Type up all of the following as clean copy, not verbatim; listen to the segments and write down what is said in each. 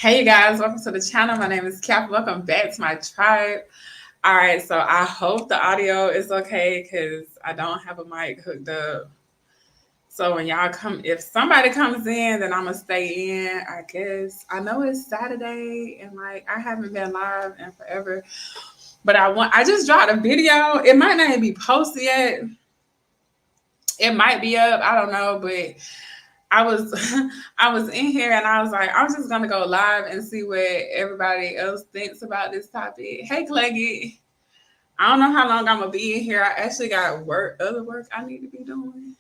Hey you guys, welcome to the channel. My name is Cap. Welcome back to my tribe. All right, so I hope the audio is okay because I don't have a mic hooked up. So when y'all come, if somebody comes in, then I'm gonna stay in. I guess I know it's Saturday and like I haven't been live in forever, but I just dropped a video. It might not even be posted yet. It might be up. I don't know, but I was I was in here and I was like, I'm just gonna go live and see what everybody else thinks about this topic. Hey Cleggy. I don't know how long I'm gonna be in here. I actually got other work I need to be doing.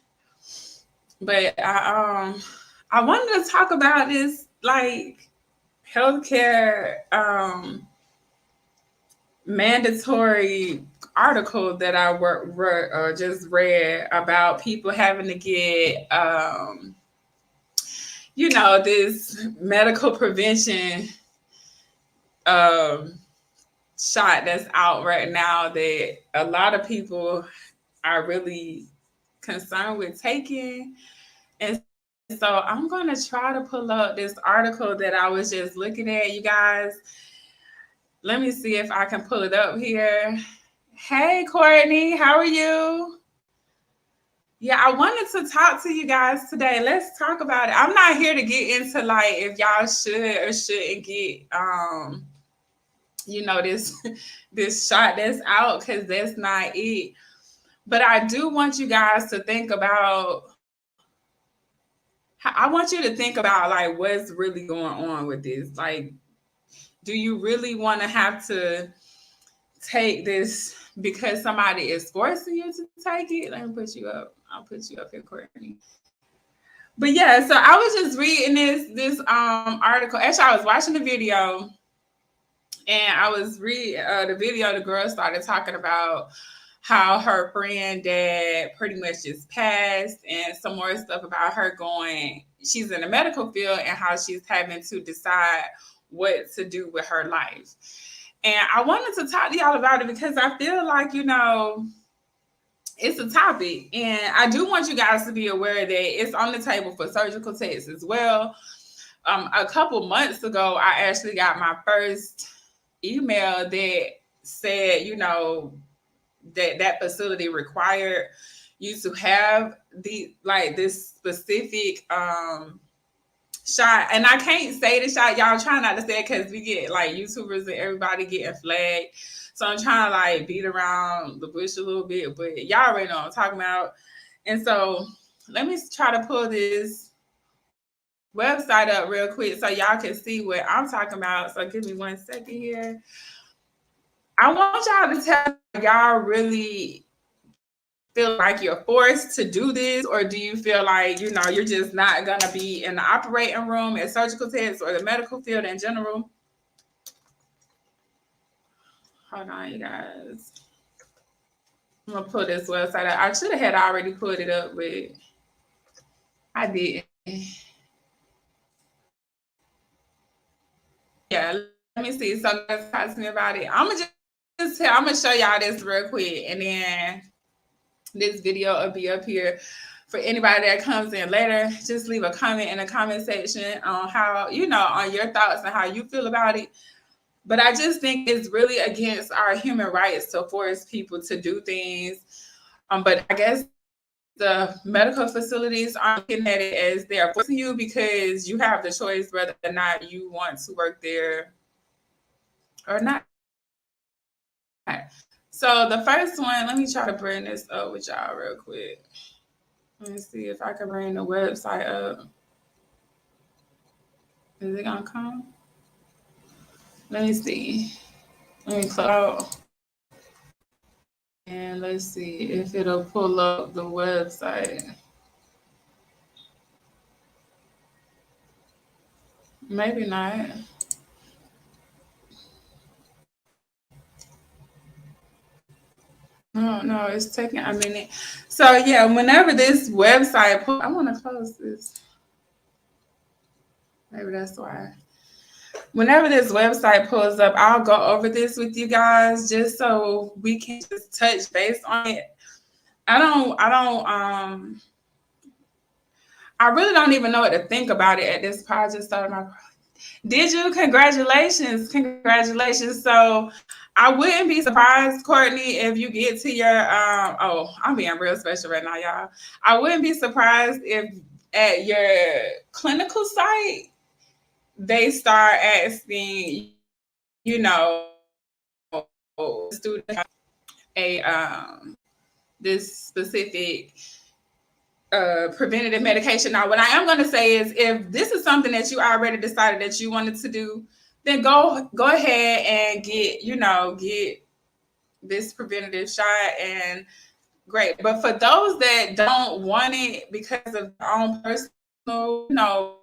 But I wanted to talk about this like healthcare mandatory article that I just read about people having to get this medical prevention um, shot that's out right now that a lot of people are really concerned with taking. And so I'm going to try to pull up this article that I was just looking at, you guys. Let me see if I can pull it up here. Hey, Courtney, how are you? Yeah, I wanted to talk to you guys today. Let's talk about it. I'm not here to get into like if y'all should or shouldn't get this shot that's out, because that's not it. But I do want you guys to think about I want you to think about like what's really going on with this. Like, do you really want to have to take this because somebody is forcing you to take it? Let me put you up. I'll put you up here, Courtney. But yeah, so I was just reading this article. Actually, I was watching the video, and I was reading the video. The girl started talking about how her friend dad pretty much just passed, and some more stuff about her going. She's in the medical field and how she's having to decide what to do with her life. And I wanted to talk to y'all about it because I feel like, it's a topic. And I do want you guys to be aware that it's on the table for surgical tests as well. A couple months ago, I actually got my first email that said, that facility required you to have this specific shot. And I can't say the shot, y'all try not to say it because we get like YouTubers and everybody getting flagged. So I'm trying to like beat around the bush a little bit, but y'all already know what I'm talking about. And so let me try to pull this website up real quick so y'all can see what I'm talking about. So give me 1 second here. I want y'all to tell me, y'all really feel like you're forced to do this, or do you feel like, you're just not going to be in the operating room at surgical tests or the medical field in general? Hold on, you guys. I'm going to pull this website up. I should have had already put it up, but I didn't. Yeah, let me see. So let's talk to me about it. I'm gonna show y'all this real quick, and then this video will be up here for anybody that comes in later. Just leave a comment in the comment section on how, on your thoughts and how you feel about it. But I just think it's really against our human rights to force people to do things. But I guess the medical facilities aren't looking at it as they're forcing you, because you have the choice whether or not you want to work there or not. So the first one, let me try to bring this up with y'all real quick. Let me see if I can bring the website up. Is it gonna come? Let me see. Let me close out. And let's see if it'll pull up the website. Maybe not. No, it's taking a minute. So yeah, whenever this website I want to close this. Maybe that's why. Whenever this website pulls up, I'll go over this with you guys just so we can just touch base on it. I really don't even know what to think about it at this point. I just started my Did you? Congratulations. Congratulations. So I wouldn't be surprised, Courtney, if you get to your oh, I'm being real special right now, y'all. I wouldn't be surprised if at your clinical site they start asking, student a this specific preventative medication. Now, what I am going to say is, if this is something that you already decided that you wanted to do, then go ahead and get this preventative shot, and great. But for those that don't want it because of their own personal,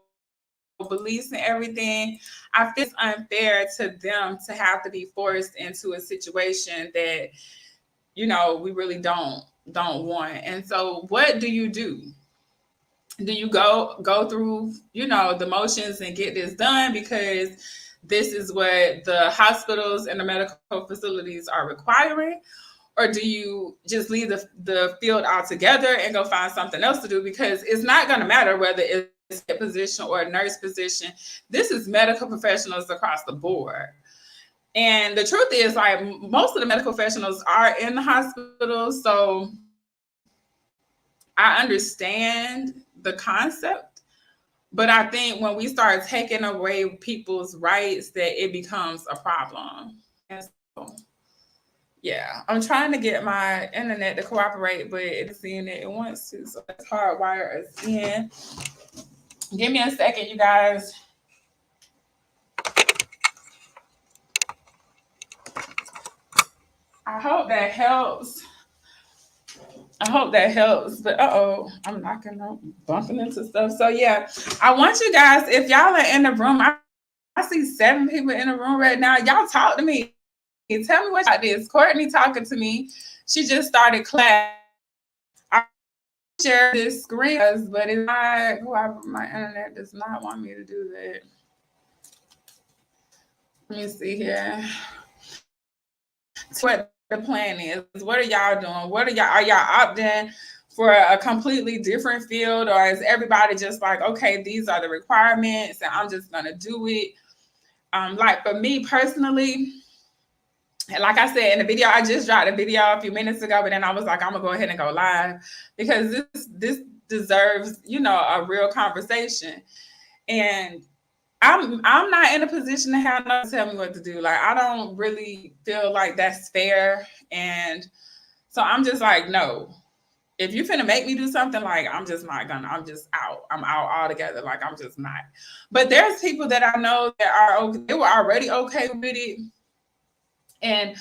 beliefs and everything, I feel it's unfair to them to have to be forced into a situation that we really don't want. And so what do you do? Do you go through the motions and get this done because this is what the hospitals and the medical facilities are requiring? Or do you just leave the field altogether and go find something else to do? Because it's not going to matter whether it's a position or a nurse position. This is medical professionals across the board. And the truth is, like, most of the medical professionals are in the hospital. So I understand the concept, but I think when we start taking away people's rights, that it becomes a problem. And so, yeah, I'm trying to get my internet to cooperate, but it's seeing that it wants to. So let's hardwire us in. Give me a second, you guys. I hope that helps. But I'm knocking up, bumping into stuff. So yeah, I want you guys, if y'all are in the room, I see 7 people in the room right now. Y'all talk to me. Tell me what about this. Courtney talking to me. She just started class. I share this screen, but it's not. My internet does not want me to do that. Let me see here. What the plan is? What are y'all doing? Are y'all opting for a completely different field, or is everybody just like, okay, these are the requirements and I'm just gonna do it? Like for me personally, like I said in the video, I just dropped a video a few minutes ago, but then I was like, I'm gonna go ahead and go live because this deserves, a real conversation. And I'm not in a position to have no tell me what to do. Like, I don't really feel like that's fair. And so I'm just like, no. If you're finna make me do something, like, I'm just out. I'm out altogether. Like, I'm just not. But there's people that I know that they were already okay with it. And,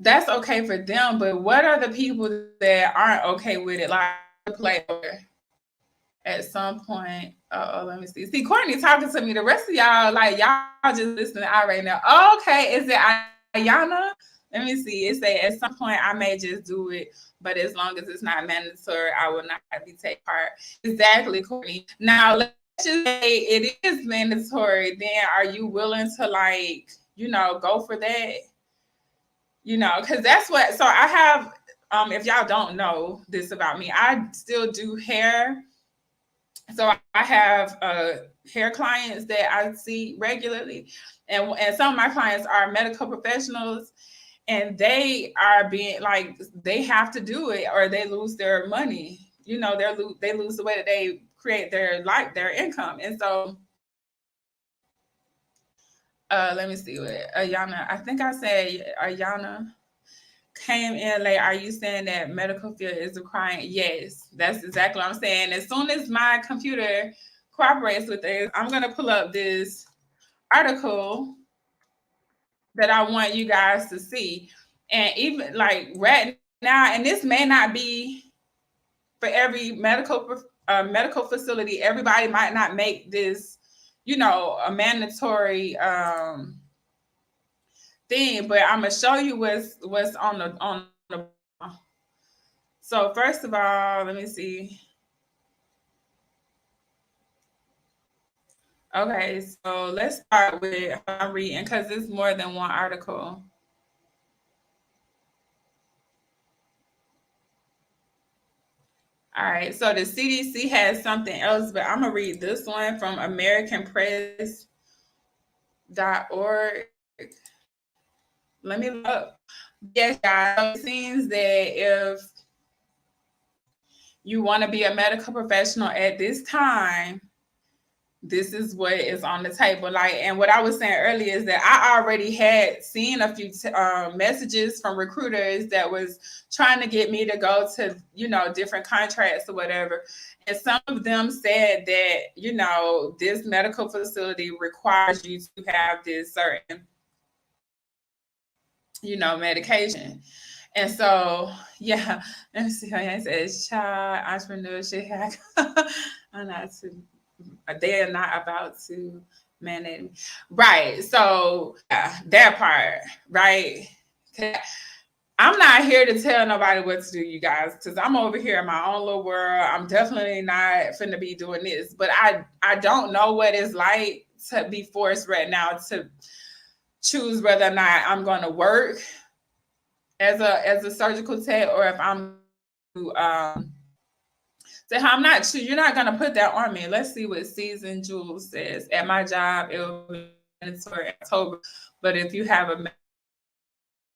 that's okay for them. But what are the people that aren't okay with it? Like, play at some point. Let me see. See, Courtney talking to me. The rest of y'all, like, y'all just listening out right now. Okay, is it Ayana? Let me see. It say at some point I may just do it, but as long as it's not mandatory, I will not be take part. Exactly, Courtney. Now let's just say it is mandatory. Then are you willing to, like, go for that? Because that's what. So I have. If y'all don't know this about me, I still do hair. So I have hair clients that I see regularly, and some of my clients are medical professionals, and they are being like, they have to do it or they lose their money. They lose the way that they create their income. And so let me see what Ayana. I think I said Ayana came in late. Are you saying that medical field is requiring? Yes, that's exactly what I'm saying. As soon as my computer cooperates with this, I'm going to pull up this article that I want you guys to see. And even like right now, and this may not be for every medical facility. Everybody might not make this, a mandatory thing, but I'm gonna show you what's on the. So first of all, let me see. Okay, so let's start with reading because it's more than one article. All right. So the CDC has something else, but I'm gonna read this one from AmericanPress.org. Let me look up. Yes, guys. So it seems that if you want to be a medical professional at this time, this is what is on the table. Like, and what I was saying earlier is that I already had seen a few messages from recruiters that was trying to get me to go to, different contracts or whatever. And some of them said that, this medical facility requires you to have this certain, medication. And so, yeah, let me see how it says child entrepreneurship. I'm not too, they are not about to manage me. Right. So, yeah, that part, right? I'm not here to tell nobody what to do, you guys, because I'm over here in my own little world. I'm definitely not finna be doing this, but I don't know what it's like to be forced right now to choose whether or not I'm going to work as a surgical tech, or if I'm so I'm not sure. You're not gonna put that on me. Let's see what Season Jules says. At my job, it will be mandatory in October, but if you have a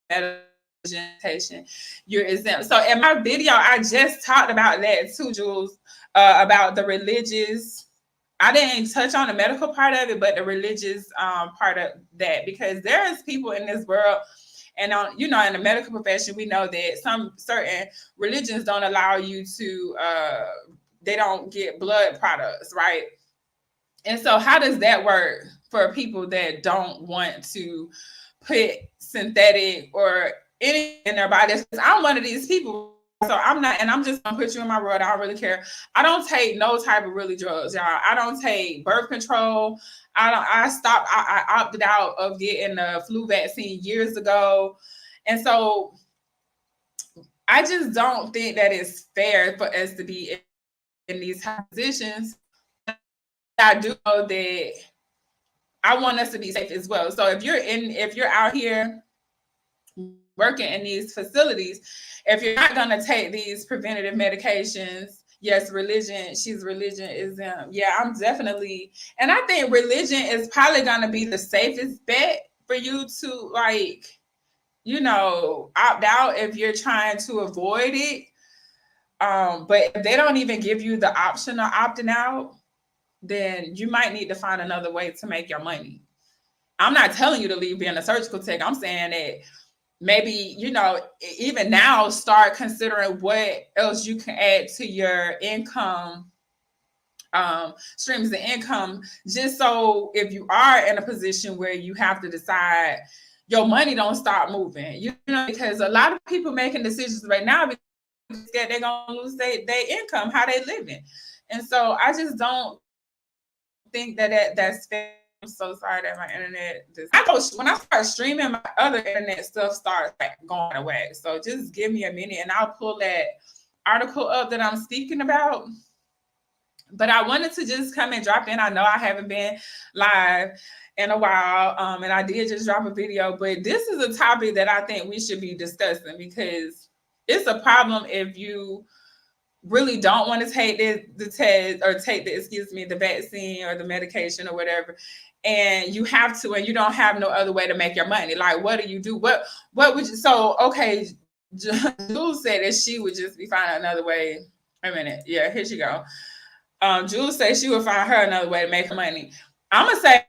medical presentation, you're exempt. So in my video, I just talked about that too, Jules, about the religious. I didn't touch on the medical part of it, but the religious part of that, because there is people in this world. And in the medical profession, we know that some certain religions don't allow you to, they don't get blood products, right? And so how does that work for people that don't want to put synthetic or anything in their bodies? I'm one of these people. So I'm not, and I'm just gonna put you in my world. I don't really care. I don't take no type of really drugs, y'all. I don't take birth control. I stopped, I opted out of getting the flu vaccine years ago. And so I just don't think that it's fair for us to be in these positions. I do know that I want us to be safe as well. So if you're out here working in these facilities, if you're not going to take these preventative medications, yes, religion is yeah, I'm definitely, and I think religion is probably going to be the safest bet for you to, like, opt out if you're trying to avoid it. But if they don't even give you the option of opting out, then you might need to find another way to make your money. I'm not telling you to leave being a surgical tech. I'm saying that maybe, even now, start considering what else you can add to your income, streams of income, just so if you are in a position where you have to decide, your money don't stop moving, because a lot of people making decisions right now because they're going to lose their income, how they living. And so I just don't think that's fair. I'm so sorry that my internet when I start streaming, my other internet stuff starts like going away. So just give me a minute and I'll pull that article up that I'm speaking about. But I wanted to just come and drop in. I know I haven't been live in a while, and I did just drop a video, but this is a topic that I think we should be discussing, because it's a problem if you really don't want to take the test or take the vaccine or the medication or whatever, and you have to, and you don't have no other way to make your money. Like, what do you do? What would you? So, okay, Jules said that she would just be finding another way. A minute, yeah, here she go. Jules says she would find her another way to make her money. I'm gonna say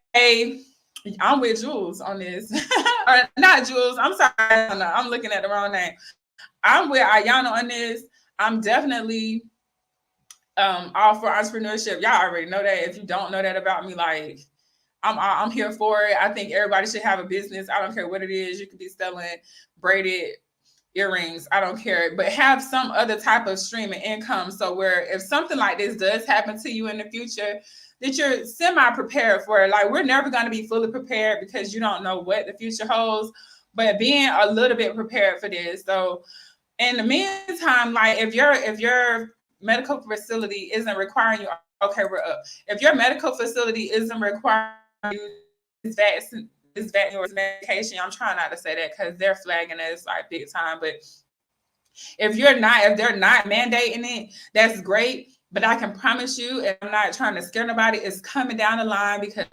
I'm with Jules on this, or not Jules. I'm sorry, I'm looking at the wrong name. I'm with Ayana on this. I'm definitely all for entrepreneurship. Y'all already know that. If you don't know that about me, like, I'm here for it. I think everybody should have a business. I don't care what it is. You could be selling braided earrings. I don't care, but have some other type of stream of income. So where if something like this does happen to you in the future, that you're semi-prepared for it. Like, we're never going to be fully prepared because you don't know what the future holds, but being a little bit prepared for this. So in the meantime, like, if your medical facility isn't requiring you, okay, we're up. If your medical facility isn't requiring you this vaccine or medication, I'm trying not to say that because they're flagging us like big time, but If they're not mandating it, that's great. But I can promise you, and I'm not trying to scare nobody, it's coming down the line because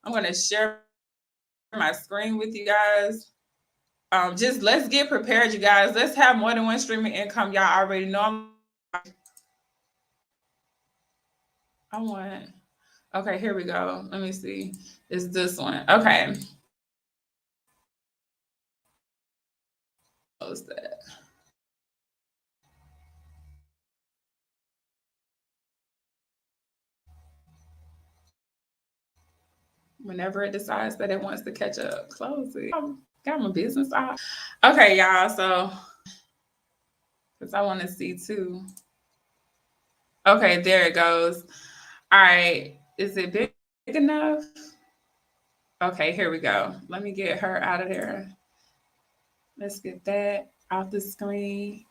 I'm going to share my screen with you guys. Just let's get prepared, you guys. Let's have more than one streaming income. Y'all already know. Okay, here we go. Let me see. It's this one. Okay. Close that. Whenever it decides that it wants to catch up, close it. Got my business off. Okay, y'all. So, because I want to see too. Okay, there it goes. All right. Is it big enough? Okay, here we go. Let me get her out of there. Let's get that off the screen.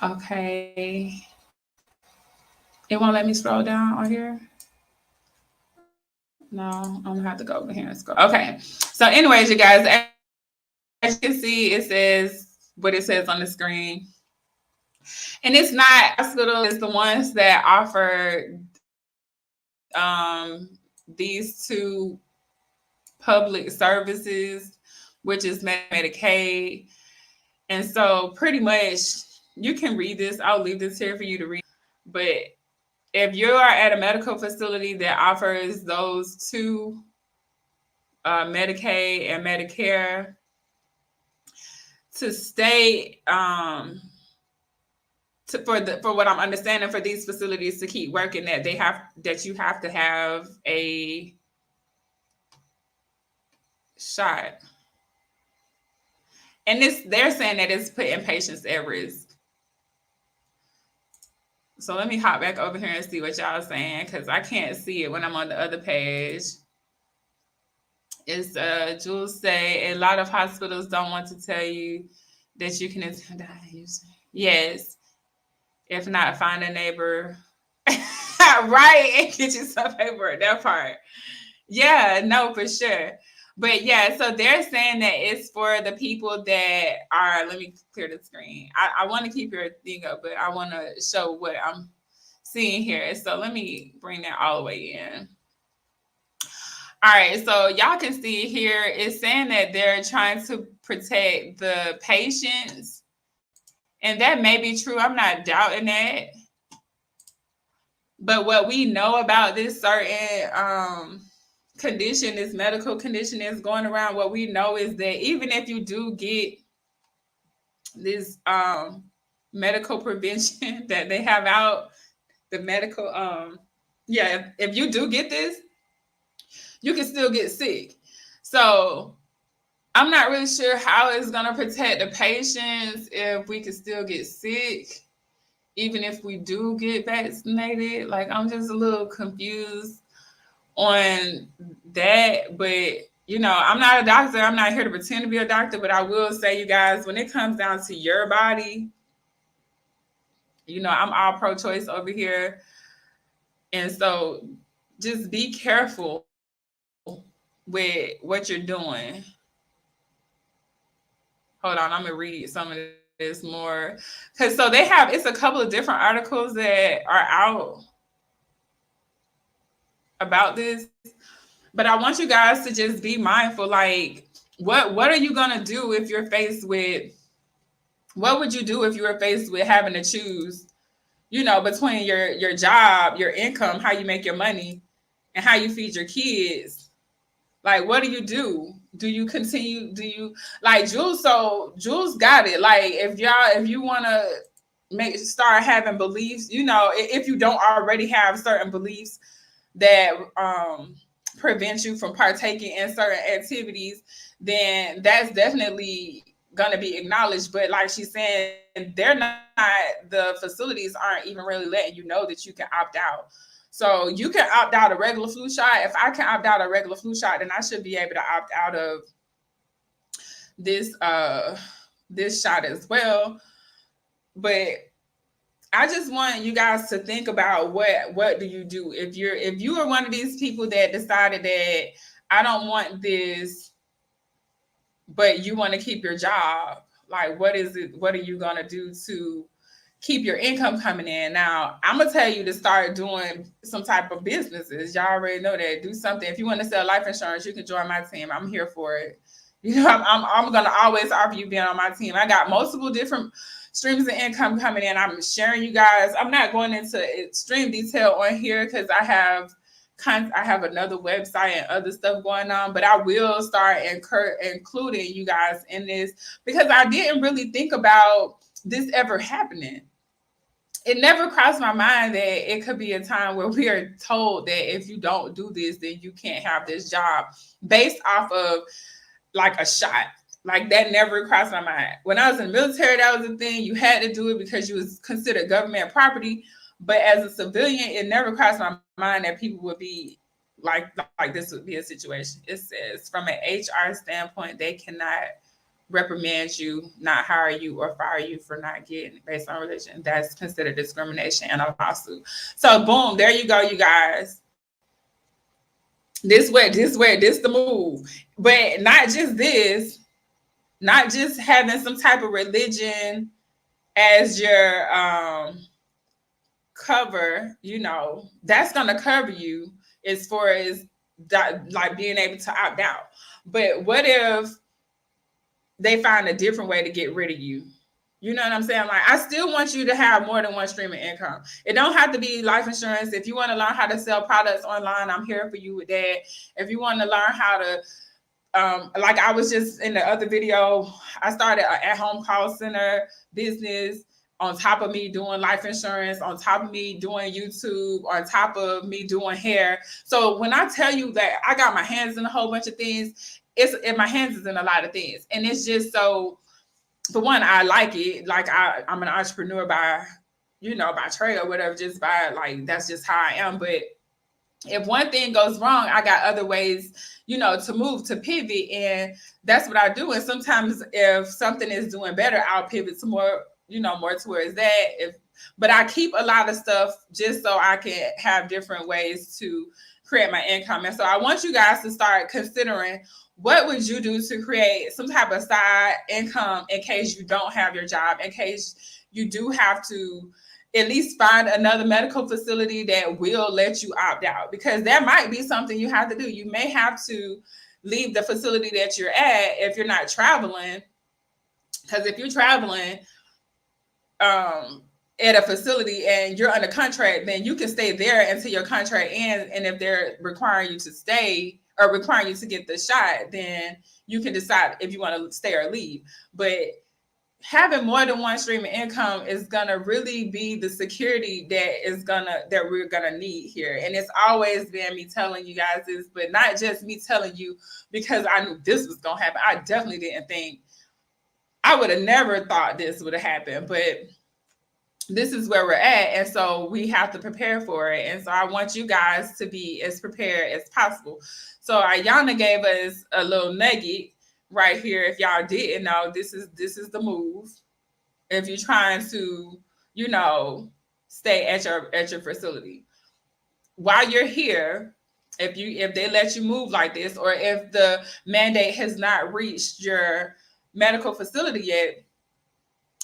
Okay. It won't let me scroll down on here. No, I'm gonna have to go over here and scroll. Okay. So, anyways, you guys, as you can see, it says what it says on the screen. And it's not hospital, it's the ones that offer these two public services, which is Medicaid. And so pretty much you can read this. I'll leave this here for you to read. But if you are at a medical facility that offers those two, Medicaid and Medicare, to stay for what I'm understanding, for these facilities to keep working, that you have to have a shot. And they're saying that it's putting patients at risk. So let me hop back over here and see what y'all are saying, because I can't see it when I'm on the other page. It's Jules say a lot of hospitals don't want to tell you that you can attend. Yes. If not, find a neighbor. Right, and get you some paper. That part. Yeah, no, for sure. But yeah, so they're saying that it's for the people that are, let me clear the screen. I want to keep your thing up, but I want to show what I'm seeing here. So let me bring that all the way in. All right, so y'all can see here, it's saying that they're trying to protect the patients. And that may be true. I'm not doubting that. But what we know about this certain condition, this medical condition is going around, what we know is that even if you do get this medical prevention that they have out, the medical if you do get this, you can still get sick. So I'm not really sure how it's going to protect the patients if we can still get sick, even if we do get vaccinated. Like, I'm just a little confused on that. But, you know, I'm not a doctor. I'm not here to pretend to be a doctor. But I will say, you guys, when it comes down to your body, you know, I'm all pro-choice over here. And so just be careful with what you're doing. Hold on, I'm going to read some of this more. Because so it's a couple of different articles that are out about this. But I want you guys to just be mindful. Like, what are you going to do if you're faced with, what would you do if you were faced with having to choose, you know, between your job, your income, how you make your money, and how you feed your kids? Like, what do you do? Do you continue? Do you, like Jules? So Jules got it. Like, if you want to start having beliefs, you know, if you don't already have certain beliefs that prevent you from partaking in certain activities, then that's definitely going to be acknowledged. But like she's saying, the facilities aren't even really letting you know that you can opt out. So you can opt out a regular flu shot. If I can opt out a regular flu shot, then I should be able to opt out of this shot as well. But I just want you guys to think about what do you do if you are one of these people that decided that I don't want this, but you want to keep your job. Like, what is it? What are you going to do to keep your income coming in? Now, I'm going to tell you to start doing some type of businesses. Y'all already know that. Do something. If you want to sell life insurance, you can join my team. I'm here for it. You know, I'm going to always offer you being on my team. I got multiple different streams of income coming in. I'm sharing you guys. I'm not going into extreme detail on here because I have another website and other stuff going on, but I will start including you guys in this because I didn't really think about this ever happening. It never crossed my mind that it could be a time where we are told that if you don't do this, then you can't have this job based off of like a shot. Like, that never crossed my mind. When I was in the military, that was a thing. You had to do it because you was considered government property. But as a civilian, it never crossed my mind that people would be like this would be a situation. It says from an HR standpoint, they cannot reprimand you, not hire you, or fire you for not getting based on religion. That's considered discrimination and a lawsuit. So boom, there you go, you guys. This the move. But not just this, not just having some type of religion as your cover, you know, that's going to cover you as far as that, like being able to opt out. But what if they find a different way to get rid of you? You know what I'm saying? Like, I still want you to have more than one stream of income. It don't have to be life insurance. If you want to learn how to sell products online, I'm here for you with that. If you want to learn how to, like I was just in the other video, I started an at-home call center business on top of me doing life insurance, on top of me doing YouTube, on top of me doing hair. So when I tell you that I got my hands in a whole bunch of things, my hands is in a lot of things. And it's just so, for one, I like it. Like I'm an entrepreneur by trade or whatever, just by like, that's just how I am. But if one thing goes wrong, I got other ways, to move, to pivot. And that's what I do. And sometimes if something is doing better, I'll pivot to more towards that. But I keep a lot of stuff just so I can have different ways to create my income. And so I want you guys to start considering, what would you do to create some type of side income in case you don't have your job, in case you do have to at least find another medical facility that will let you opt out, because that might be something you have to do. You may have to leave the facility that you're at if you're not traveling, because if you're traveling at a facility and you're under contract, then you can stay there until your contract ends. And if they're requiring you to stay or requiring you to get the shot, then you can decide if you want to stay or leave. But having more than one stream of income is gonna really be the security that we're gonna need here. And it's always been me telling you guys this, but not just me telling you because I knew this was gonna happen. I definitely didn't think, I would have never thought this would have happened, but this is where we're at. And so we have to prepare for it. And so I want you guys to be as prepared as possible. So Ayana gave us a little nugget right here. If y'all didn't know, this is the move. If you're trying to, stay at your facility while you're here, if they let you move like this, or if the mandate has not reached your medical facility yet,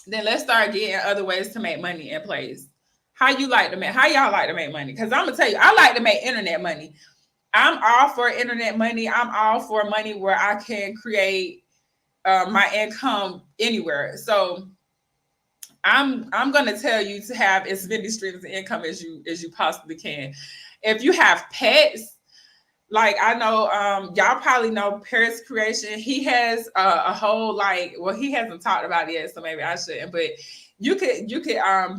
then let's start getting other ways to make money in place. How y'all like to make money? Because I'm gonna tell you, I like to make internet money. I'm all for internet money. I'm all for money where I can create my income anywhere. So I'm gonna tell you to have as many streams of income as you possibly can. If you have pets, like I know y'all probably know Paris Creation. He has a whole he hasn't talked about it yet, so maybe I shouldn't. But you could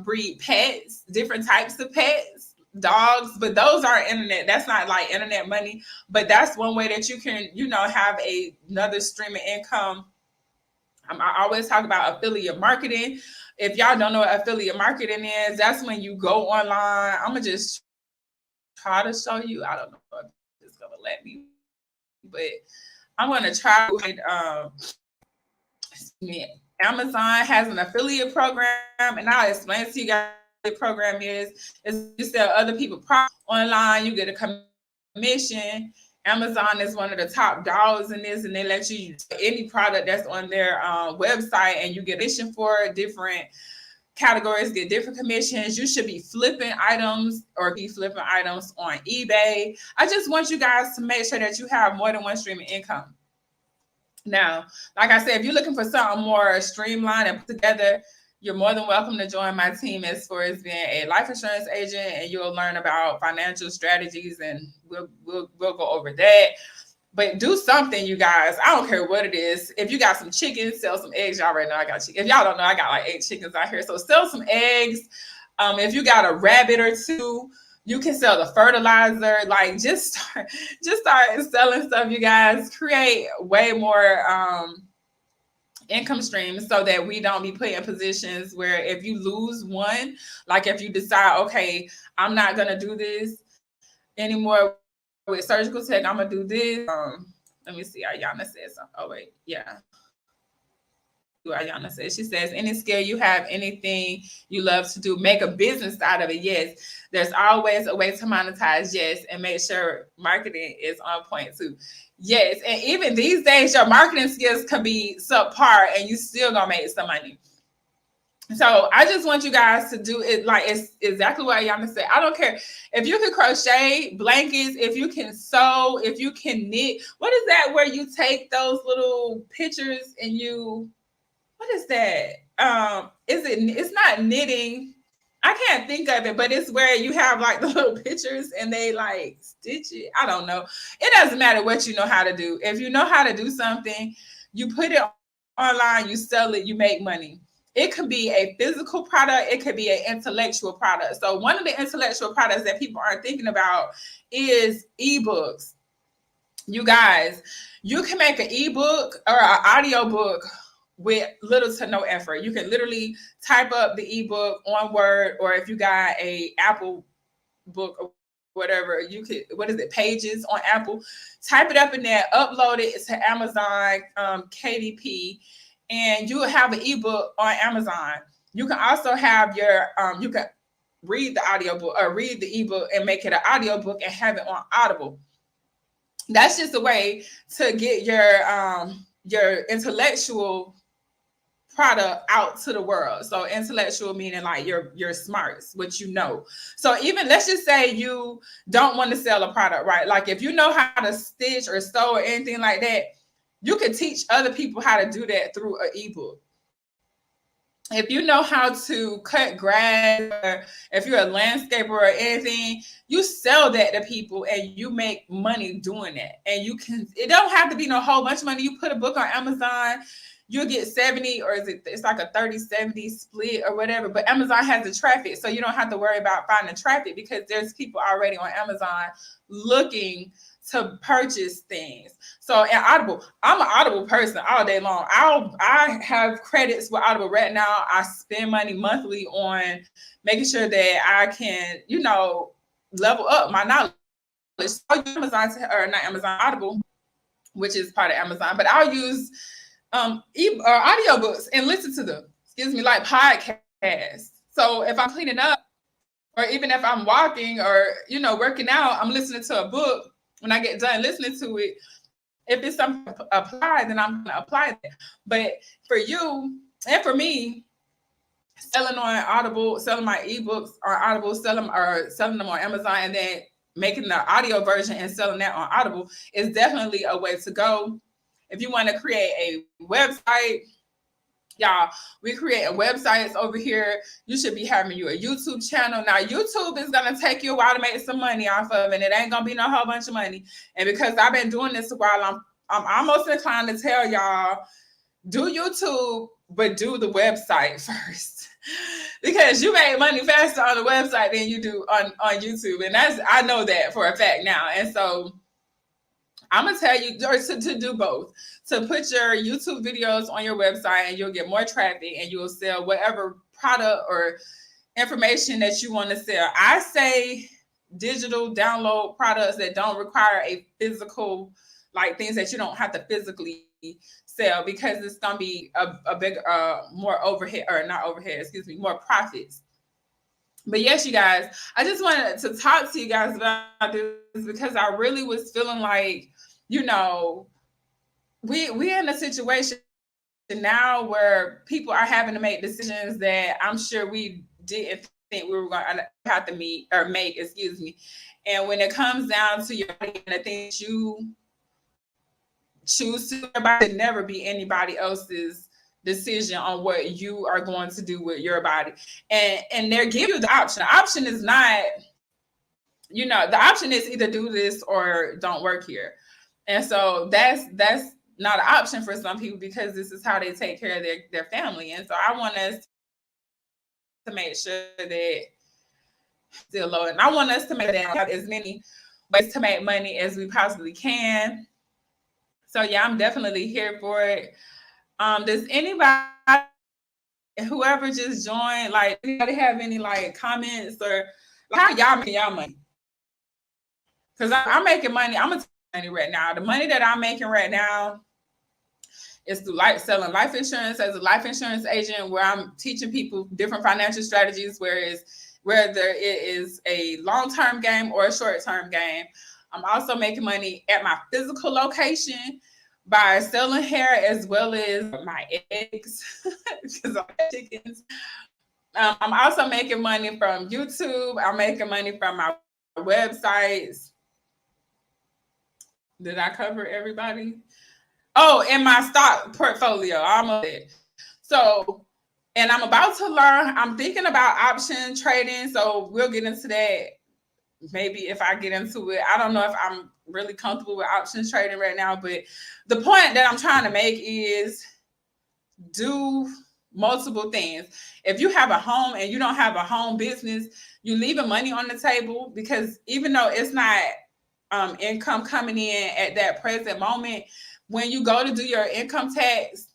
breed pets, different types of pets, dogs, but those are internet. That's not like internet money, but that's one way that you can have another stream of income. I always talk about affiliate marketing. If y'all don't know what affiliate marketing is, that's when you go online. I'm gonna just try to show you. I don't know if it's gonna let me, but I'm gonna try. Amazon has an affiliate program, and I'll explain to you guys what the program is. It's you sell other people products online, you get a commission, Amazon is one of the top dogs in this, and they let you use any product that's on their website, and you get commission for different categories, get different commissions. You should be flipping items or be flipping items on eBay. I just want you guys to make sure that you have more than one stream of income. Now, like I said, if you're looking for something more streamlined and put together, you're more than welcome to join my team as far as being a life insurance agent, and you'll learn about financial strategies, and we'll go over that. But do something, you guys. I don't care what it is. If you got some chickens, sell some eggs. Y'all already know I got chickens. If y'all don't know, I got like 8 chickens out here. So sell some eggs. If you got a rabbit or two, you can sell the fertilizer. Like just start selling stuff, you guys. Create way more income streams so that we don't be put in positions where if you lose one, like if you decide, okay, I'm not gonna do this anymore with surgical tech, I'm gonna do this. Let me see. Ayana said something. Oh wait, yeah. Ayana says, she says, any skill you have, anything you love to do, make a business out of it. Yes, there's always a way to monetize. Yes, and make sure marketing is on point too. Yes, and even these days, your marketing skills can be subpar, and you still gonna make some money. So I just want you guys to do it like it's exactly what Ayana said. I don't care if you can crochet blankets, if you can sew, if you can knit. What is that where you take those little pictures and you, what is that? It's not knitting. I can't think of it, but it's where you have like the little pictures and they like stitch it. I don't know. It doesn't matter what you know how to do. If you know how to do something, you put it online, you sell it, you make money. It could be a physical product. It could be an intellectual product. So one of the intellectual products that people aren't thinking about is ebooks. You guys, you can make an ebook or an audio book with little to no effort. You can literally type up the ebook on Word, or if you got a Apple book or whatever, you could, what is it, Pages on Apple, type it up in there, upload it to Amazon KDP, and you will have an ebook on Amazon. You can also have your, you can read the audiobook or read the ebook and make it an audiobook and have it on Audible. That's just a way to get your intellectual product out to the world. So intellectual meaning like your smarts, what you know. So even let's just say you don't want to sell a product, right? Like if you know how to stitch or sew or anything like that, you can teach other people how to do that through an ebook. If you know how to cut grass, or if you're a landscaper or anything, you sell that to people and you make money doing that. And you can, it don't have to be no whole bunch of money. You put a book on Amazon, you'll get 70, or it's like a 30-70 split or whatever. But Amazon has the traffic, so you don't have to worry about finding traffic because there's people already on Amazon looking to purchase things. So in Audible, I'm an Audible person all day long. I have credits with Audible right now. I spend money monthly on making sure that I can, level up my knowledge. I'll use Amazon or not Amazon, Audible, which is part of Amazon, but I'll use audiobooks and listen to them. Excuse me, like podcasts. So if I'm cleaning up, or even if I'm walking or working out, I'm listening to a book. When I get done listening to it, if it's something to apply, then I'm gonna apply it. But for you and for me, selling on Audible, selling my ebooks on Audible, selling them on Amazon, and then making the audio version and selling that on Audible is definitely a way to go. If you want to create a website, y'all, we create websites over here. You should be having you a YouTube channel. Now, YouTube is going to take you a while to make some money off of, and it ain't going to be no whole bunch of money. And because I've been doing this a while, I'm almost inclined to tell y'all, do YouTube, but do the website first. Because you make money faster on the website than you do on YouTube. And I know that for a fact now. And so I'm going to tell you to do both. To put your YouTube videos on your website and you'll get more traffic and you'll sell whatever product or information that you want to sell. I say digital download products that don't require a physical, like things that you don't have to physically sell, because it's going to be a big, more overhead, or not overhead, excuse me, more profits. But yes, you guys, I just wanted to talk to you guys about this because I really was feeling like, you know, we in a situation now where people are having to make decisions that I'm sure we didn't think we were going to have to meet or make, excuse me. And when it comes down to your body and the things that you choose to do, it should never be anybody else's decision on what you are going to do with your body. And they're giving you the option. The option is not, the option is either do this or don't work here. And so that's not an option for some people because this is how they take care of their family. And so I want us to make sure that still low. And I want us to make sure that we have as many ways to make money as we possibly can. So yeah, I'm definitely here for it. Does anybody, whoever just joined, like anybody have any like comments or like how y'all making y'all money? Because I'm making money. I'm gonna tell you money right now. The money that I'm making right now is through selling life insurance as a life insurance agent, where I'm teaching people different financial strategies, whether it is a long-term game or a short-term game. I'm also making money at my physical location by selling hair as well as my eggs because I have chickens. I'm also making money from YouTube. I'm making money from my websites. Did I cover everybody? Oh, and my stock portfolio. Almost did. So, and I'm about to learn. I'm thinking about option trading. So we'll get into that. Maybe if I get into it, I don't know if I'm really comfortable with options trading right now. But the point that I'm trying to make is do multiple things. If you have a home and you don't have a home business, you're leaving money on the table because even though it's not income coming in at that present moment, when you go to do your income tax,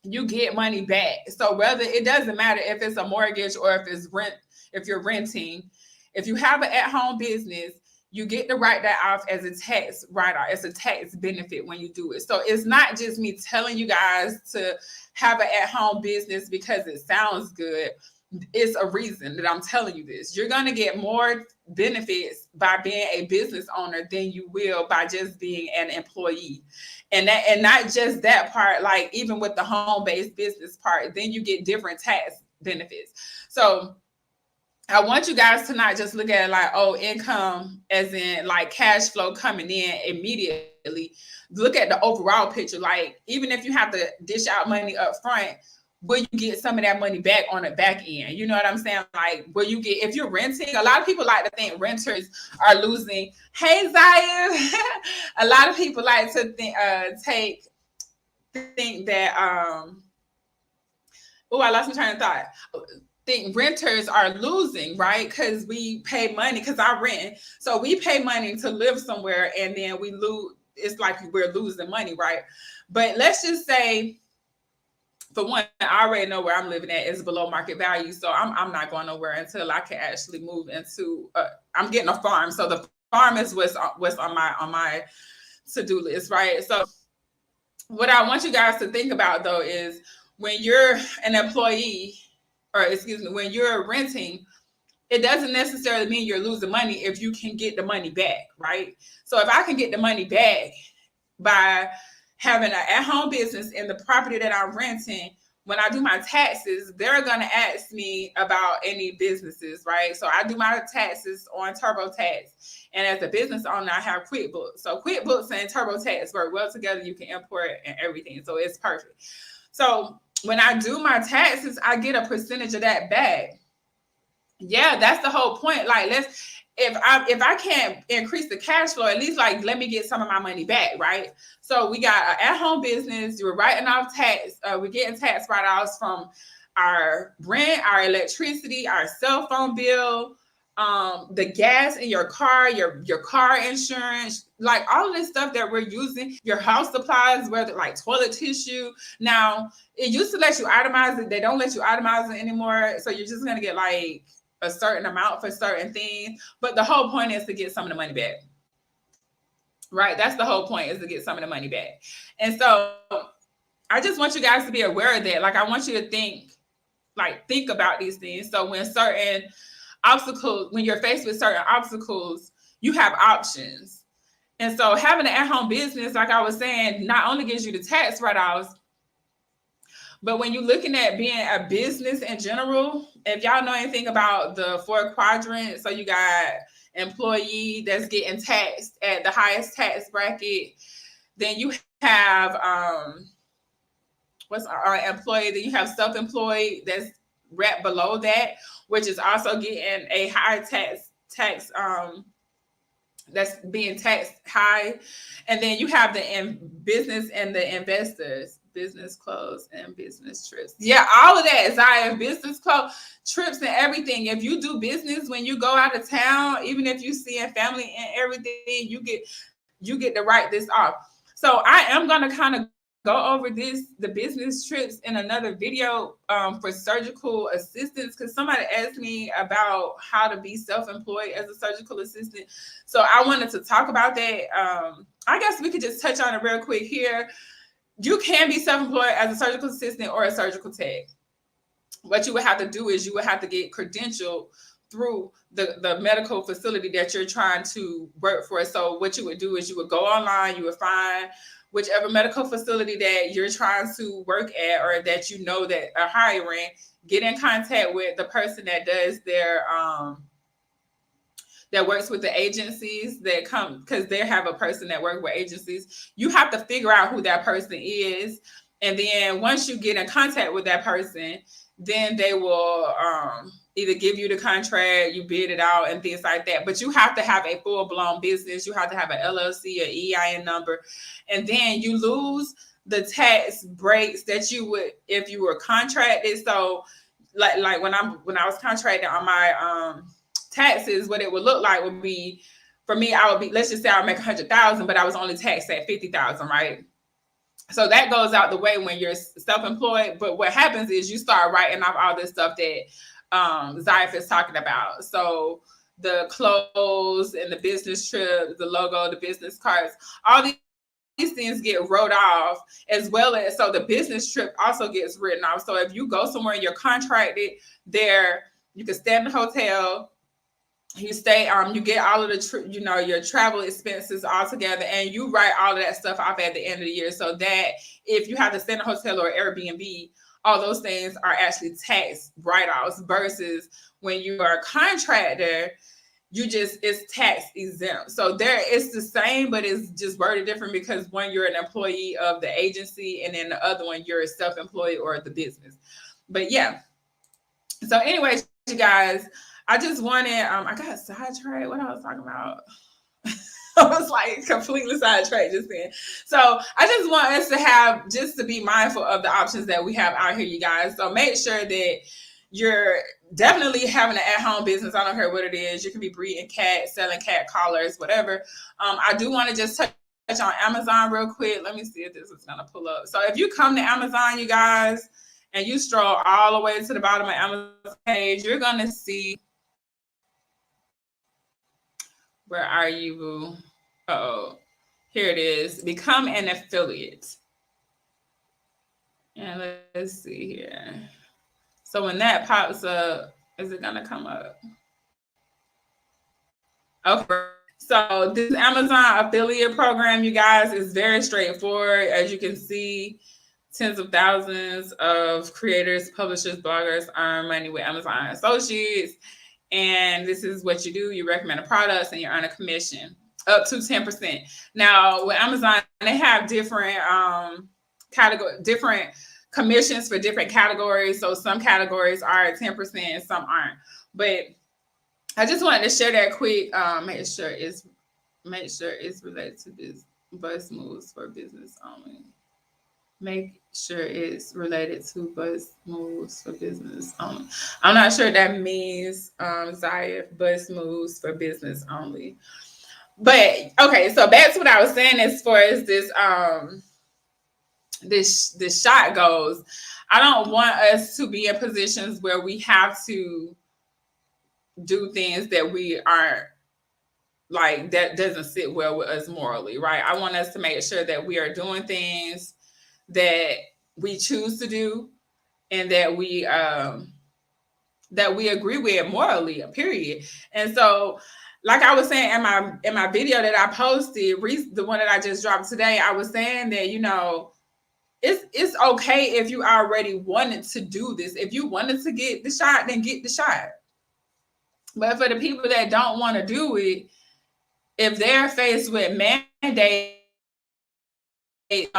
you get money back. So whether it doesn't matter if it's a mortgage or if it's rent, if you're renting, if you have an at-home business, you get to write that off as a tax write-off, as a tax benefit when you do it. So it's not just me telling you guys to have an at-home business because it sounds good. It's a reason that I'm telling you this. You're going to get more benefits by being a business owner than you will by just being an employee. And not just that part, like even with the home-based business part, then you get different tax benefits. So I want you guys to not just look at it like, oh, income as in like cash flow coming in immediately. Look at the overall picture. Like even if you have to dish out money up front, will you get some of that money back on the back end? You know what I'm saying? Like, will you get, if you're renting, a lot of people like to think renters are losing. Hey, Zaya. A lot of people like to think that, I lost my train of thought. Think renters are losing, right? Because we pay money, because I rent. So we pay money to live somewhere and then we lose. It's like we're losing money, right? But let's just say, for one, I already know where I'm living at is below market value. So I'm not going nowhere until I can actually move into, I'm getting a farm. So the farm is what's on my to-do list, right? So what I want you guys to think about though is when you're an employee, or excuse me, when you're renting, it doesn't necessarily mean you're losing money if you can get the money back, right? So if I can get the money back by having an at-home business in the property that I'm renting, when I do my taxes, they're going to ask me about any businesses, right? So I do my taxes on TurboTax. And as a business owner, I have QuickBooks. So QuickBooks and TurboTax work well together. You can import and everything. So it's perfect. So when I do my taxes, I get a percentage of that back. Yeah, that's the whole point. Like, if I can't increase the cash flow, at least like let me get some of my money back, right? So we got an at-home business. You're writing off tax. We're getting tax write-offs from our rent, our electricity, our cell phone bill, the gas in your car, your car insurance, like all of this stuff that we're using, your house supplies, whether like toilet tissue. Now, it used to let you itemize it. They don't let you itemize it anymore. So you're just gonna get like a certain amount for certain things. But the whole point is to get some of the money back. Right? That's the whole point, is to get some of the money back. And so I just want you guys to be aware of that. Like, I want you to think, like think about these things. So when certain obstacles, when you're faced with certain obstacles, you have options. And so having an at-home business, like I was saying, not only gives you the tax write-offs, but when you're looking at being a business in general, if y'all know anything about the 4 quadrants, so you got employee that's getting taxed at the highest tax bracket, then you have what's our employee, then you have self-employed that's right below that, which is also getting a higher tax that's being taxed high. And then you have the business and the investors, business clothes and business trips. Yeah, all of that is I business clothes, trips and everything. If you do business when you go out of town, even if you see a family and everything, you get to write this off. So I am going to kind of go over the business trips in another video for surgical assistants, because somebody asked me about how to be self-employed as a surgical assistant. So I wanted to talk about that. I guess we could just touch on it real quick here. You can be self-employed as a surgical assistant or a surgical tech. What you would have to do is you would have to get credentialed through the medical facility that you're trying to work for. So what you would do is you would go online, you would find whichever medical facility that you're trying to work at or that you know that are hiring, get in contact with the person that does their that works with the agencies that come, because they have a person that works with agencies. You have to figure out who that person is. And then once you get in contact with that person, then they will either give you the contract, you bid it out and things like that. But you have to have a full-blown business. You have to have an LLC, an EIN number. And then you lose the tax breaks that you would if you were contracted. So like when I was contracted on my taxes, what it would look like would be, for me, I would be, let's just say I would make 100,000, but I was only taxed at 50,000, right? So that goes out the way when you're self-employed. But what happens is you start writing off all this stuff that Zaif is talking about. So the clothes and the business trip, the logo, the business cards, all these things get wrote off, as well as, so the business trip also gets written off. So if you go somewhere and you're contracted there, you can stay in the hotel, you stay, you get all of the, your travel expenses all together, and you write all of that stuff off at the end of the year. So that if you have to stay in a hotel or Airbnb, all those things are actually tax write-offs, versus when you are a contractor, it's tax exempt. So it's the same, but it's just worded different, because one, you're an employee of the agency, and then the other one, you're self-employed or the business. But yeah. So anyways, you guys, I just wanted, I got sidetracked. What I was talking about? I was like completely sidetracked just then. So I just want us to be mindful of the options that we have out here, you guys. So make sure that you're definitely having an at-home business. I don't care what it is. You can be breeding cats, selling cat collars, whatever. I do want to just touch on Amazon real quick. Let me see if this is going to pull up. So if you come to Amazon, you guys, and you stroll all the way to the bottom of Amazon page, you're going to see, where are you, boo? Oh, here it is. Become an affiliate. And let's see here. So when that pops up, is it going to come up? Okay. So this Amazon affiliate program, you guys, is very straightforward. As you can see, tens of thousands of creators, publishers, bloggers earn money with Amazon Associates. And this is what you do. You recommend a product and you earn a commission up to 10%. Now with Amazon, they have different different commissions for different categories. So some categories are at 10% and some aren't. But I just wanted to share that quick. Make sure it's related to this bus moves for business only. Make sure it's related to bus moves for business only. I'm not sure that means Zaif, bus moves for business only. But okay, so back to what I was saying as far as this shot goes. I don't want us to be in positions where we have to do things that we aren't, like, that doesn't sit well with us morally, right? I want us to make sure that we are doing things that we choose to do, and that we agree with morally, period. And so, like I was saying in my video that I posted, the one that I just dropped today, I was saying that, you know, it's okay if you already wanted to do this. If you wanted to get the shot, then get the shot. But for the people that don't want to do it, if they're faced with mandates, if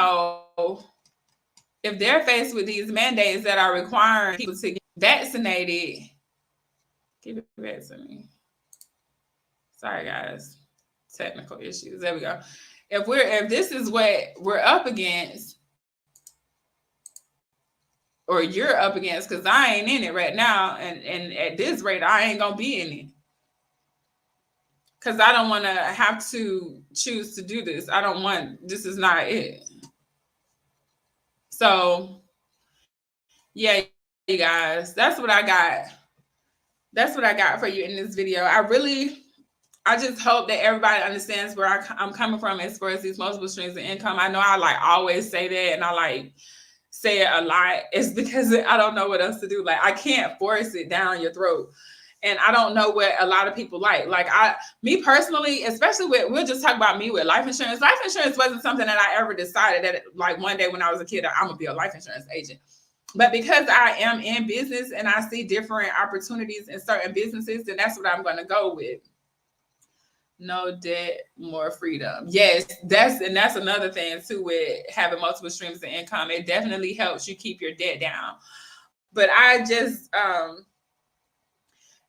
they're faced with these mandates that are requiring people to get vaccinated, give it back to me. Sorry, guys. Technical issues. There we go. If this is what we're up against, or you're up against, because I ain't in it right now, and at this rate, I ain't gonna be in it. Because I don't want to have to choose to do this. I don't want, this is not it. So, yeah, you guys, that's what I got. That's what I got for you in this video. I just hope that everybody understands where I'm coming from as far as these multiple streams of income. I know I like always say that, and I like say it a lot. It's because I don't know what else to do. Like, I can't force it down your throat. And I don't know what a lot of people like. Like, me personally, especially we'll just talk about me with life insurance. Life insurance wasn't something that I ever decided that, like, one day when I was a kid, I'm gonna be a life insurance agent. But because I am in business and I see different opportunities in certain businesses, then that's what I'm gonna go with. No debt, more freedom. Yes, that's another thing too with having multiple streams of income. It definitely helps you keep your debt down. But I just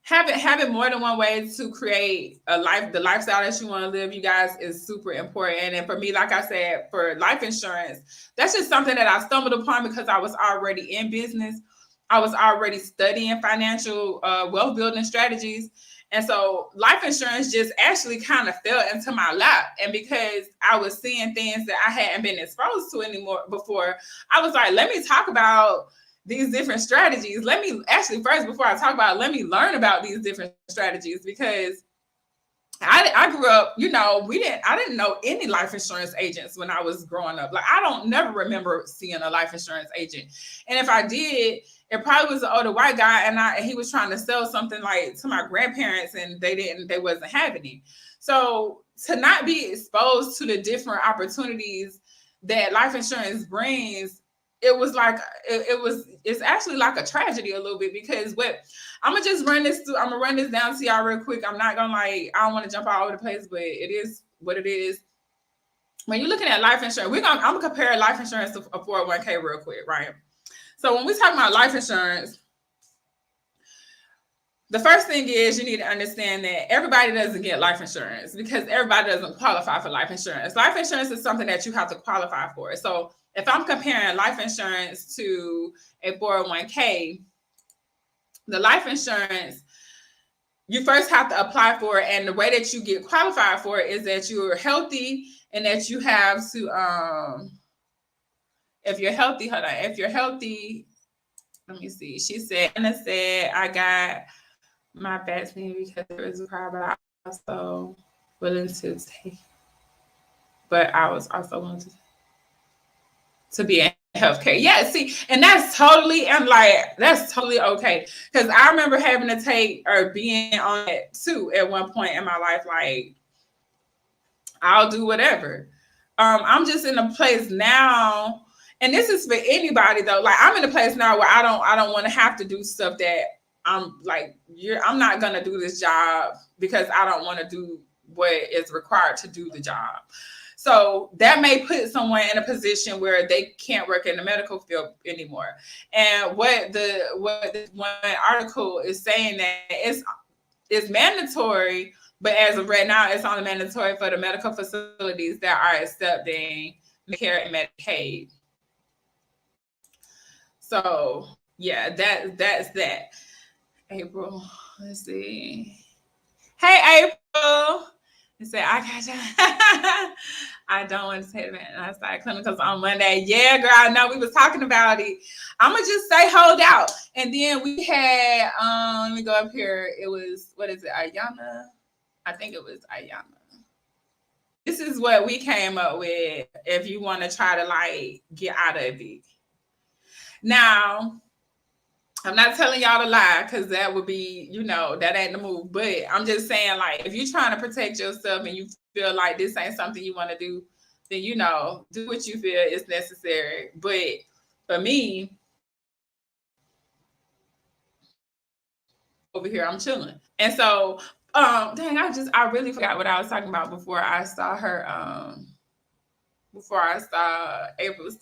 having more than one way to create the lifestyle that you want to live, you guys, is super important. And for me, like I said, for life insurance, that's just something that I stumbled upon because I was already in business. I was already studying financial wealth building strategies. And so life insurance just actually kind of fell into my lap. And because I was seeing things that I hadn't been exposed to anymore before, I was like, let me talk about these different strategies. Let me actually, first, before I talk about it, let me learn about these different strategies, because I grew up, you know, I didn't know any life insurance agents when I was growing up. Like, I don't never remember seeing a life insurance agent. And if I did, it probably was an older white guy, and he was trying to sell something like to my grandparents, and they wasn't having it. So to not be exposed to the different opportunities that life insurance brings, it's actually like a tragedy a little bit, because I'm gonna run this down to y'all real quick. I'm not gonna, I don't want to jump all over the place, but it is what it is. When you're looking at life insurance, I'm gonna compare life insurance to a 401k real quick, right? So when we talk about life insurance, the first thing is you need to understand that everybody doesn't get life insurance because everybody doesn't qualify for life insurance. Life insurance is something that you have to qualify for. So if I'm comparing life insurance to a 401k, the life insurance, you first have to apply for it. And the way that you get qualified for it is that you're healthy, and that you have to, if you're healthy, let me see. Anna said, I got my vaccine because it was required, but I also willing to take, but I was also willing to be in healthcare. Yeah, see, and that's totally okay. Because I remember having to take or being on it too at one point in my life. Like, I'll do whatever. I'm just in a place now, and this is for anybody though. Like, I'm in a place now where I don't want to have to do stuff that I'm like, I'm not gonna do this job because I don't want to do what is required to do the job. So that may put someone in a position where they can't work in the medical field anymore. And what this one article is saying, that it's mandatory, but as of right now, it's only mandatory for the medical facilities that are accepting Medicare and Medicaid. So yeah, that's that. April, let's see. Hey, April. He said, I got you. I don't want to say that. And I started clinicals on Monday. Yeah, girl, I know we was talking about it. I'm going to just say hold out. And then we had, let me go up here. It was, what is it, Ayana? I think it was Ayana. This is what we came up with if you want to try to, like, get out of it. Now, I'm not telling y'all to lie because that would be, that ain't the move. But I'm just saying, like, if you're trying to protect yourself and you feel like this ain't something you want to do, then, do what you feel is necessary. But for me, over here, I'm chilling. And so, dang, I really forgot what I was talking about before I saw her, before I saw April's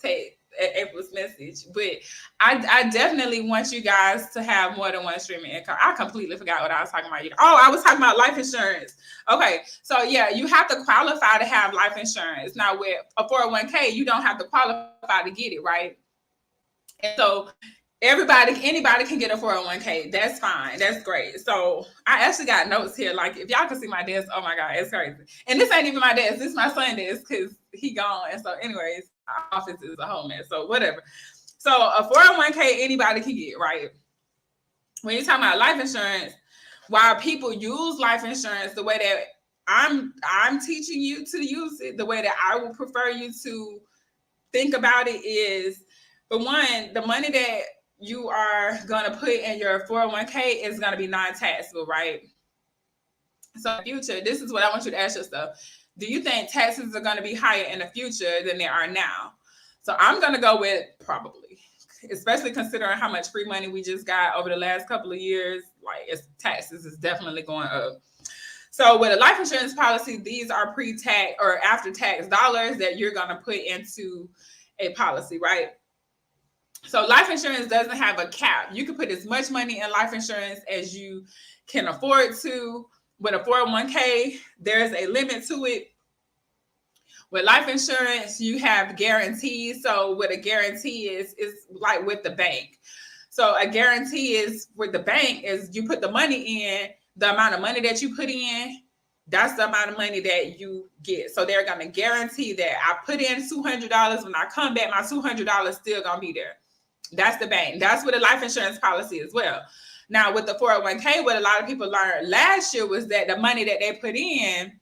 message. But I definitely want you guys to have more than one streaming income. I completely forgot what I was talking about. Oh, I was talking about life insurance. Okay, so yeah, you have to qualify to have life insurance. Now with a 401k, you don't have to qualify to get it, right? And so anybody can get a 401k. That's fine. That's great. So I actually got notes here. Like if y'all can see my desk, oh my God, it's crazy. And this ain't even my desk. This is my son's desk because he gone. And so anyways, our office is a whole mess. So whatever. So a 401k, anybody can get, right? When you're talking about life insurance, while people use life insurance the way that I'm teaching you to use it, the way that I would prefer you to think about it is, for one, the money that you are going to put in your 401k is going to be non-taxable, right? So in the future, this is what I want you to ask yourself. Do you think taxes are going to be higher in the future than they are now? So I'm going to go with probably, especially considering how much free money we just got over the last couple of years. Like taxes is definitely going up. So with a life insurance policy, these are pre-tax or after-tax dollars that you're going to put into a policy, right? So life insurance doesn't have a cap. You can put as much money in life insurance as you can afford to. With a 401k, there's a limit to it. With life insurance, you have guarantees. So what a guarantee is like with the bank. So a guarantee is with the bank is you put the money in, the amount of money that you put in, that's the amount of money that you get. So they're going to guarantee that I put in $200. When I come back, my $200 still going to be there. That's the bank. That's what a life insurance policy as well. Now with the 401k, what a lot of people learned last year was that the money that they put in,